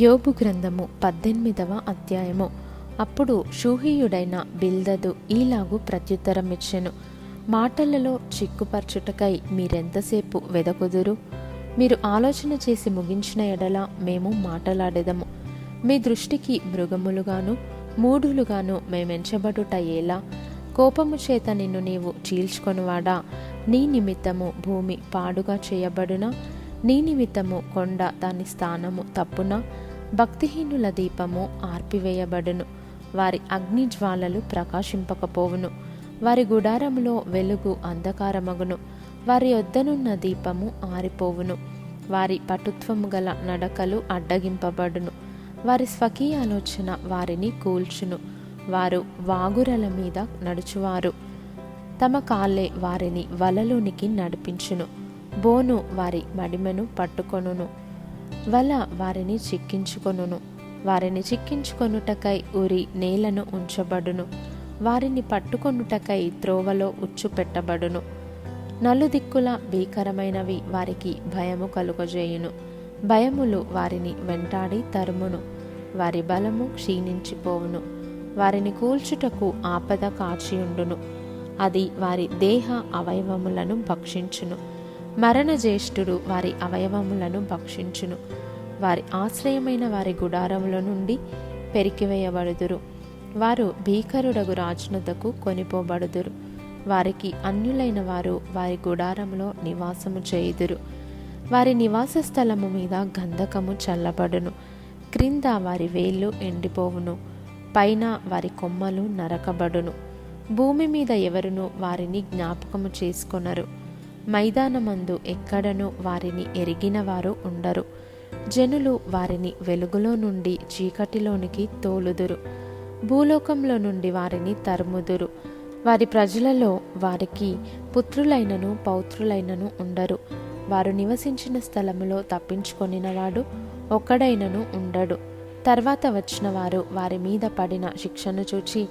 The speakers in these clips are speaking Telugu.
యోబు గ్రంథము 18వ అధ్యాయము. అప్పుడు షూహీయుడైన బిల్దదు ఈలాగు ప్రత్యుత్తరమిచ్చెను. మాటలలో చిక్కుపరచుటకై మీరెంతసేపు వెదకుదురు? మీరు ఆలోచన చేసి ముగించిన ఎడల మేము మాటలాడెదము. మీ దృష్టికి మృగములుగాను మూఢులుగాను మేమెంచబడుట ఎలా? కోపము చేత నిన్ను నీవు చీల్చుకొనువాడా, నీ నిమిత్తము భూమి పాడుగా చేయబడునా? నీ నిమిత్తము కొండ దాని స్థానము తప్పున? భక్తిహీనుల దీపము ఆర్పివేయబడును, వారి అగ్నిజ్వాలలు ప్రకాశింపకపోవును. వారి గుడారములో వెలుగు అంధకారమగును, వారి యొద్దనున్న దీపము ఆరిపోవును. వారి పటుత్వము గల నడకలు అడ్డగింపబడును, వారి స్వకీయ ఆలోచన వారిని కూల్చును. వారు వాగురల మీద నడుచువారు, తమ కాళ్ళే వారిని వలలోనికి నడిపించును. బోను వారి మడిమెను పట్టుకొనును, వల వారిని చిక్కించుకొనును. వారిని చిక్కించుకొనుటకై ఉరి నేలను ఉంచబడును, వారిని పట్టుకొనుటకై త్రోవలో ఉచ్చు పెట్టబడును. నలుదిక్కుల భీకరమైనవి వారికి భయము కలుగజేయును, భయములు వారిని వెంటాడి తరుమును. వారి బలము క్షీణించిపోవును, వారిని కూల్చుటకు ఆపద కాచియుండును. అది వారి దేహ అవయవములను భక్షించును, మరణజ్యేష్ఠుడు వారి అవయవములను భక్షించును. వారి ఆశ్రయమైన వారి గుడారముల నుండి పెరికివేయబడుదురు. వారు భీకరుడగు రాజునొద్దకు కొనిపోబడుదురు. వారికి అన్యులైన వారు వారి గుడారములో నివాసము చేయుదురు. వారి నివాస స్థలము మీద గంధకము చల్లబడును, క్రింద వారి వేళ్ళు ఎండిపోవును, పైన వారి కొమ్మలు నరకబడును. భూమి మీద ఎవరును వారిని జ్ఞాపకము చేసుకొనరు, మైదానమందు ఎక్కడను వారిని ఎరిగిన వారు ఉండరు. జనులు వారిని వెలుగులో నుండి చీకటిలోనికి తోలుదురు, భూలోకంలో నుండి వారిని తరుముదురు. వారి ప్రజలలో వారికి పుత్రులైనను పౌత్రులైనను ఉండరు. వారు నివసించిన స్థలములో తప్పించుకొనినవాడు ఒక్కడైనను ఉండడు. తర్వాత వచ్చిన వారు వారి మీద పడిన శిక్షను చూచి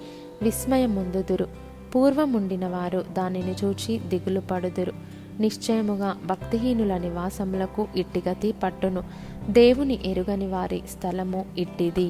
విస్మయం పొందుదురు. పూర్వముండిన వారు దానిని చూచి దిగులు పడుదురు. నిశ్చయముగా భక్తిహీనుల నివాసములకు ఇట్టిగతి పట్టును, దేవుని ఎరుగని వారి స్థలము ఇట్టిది.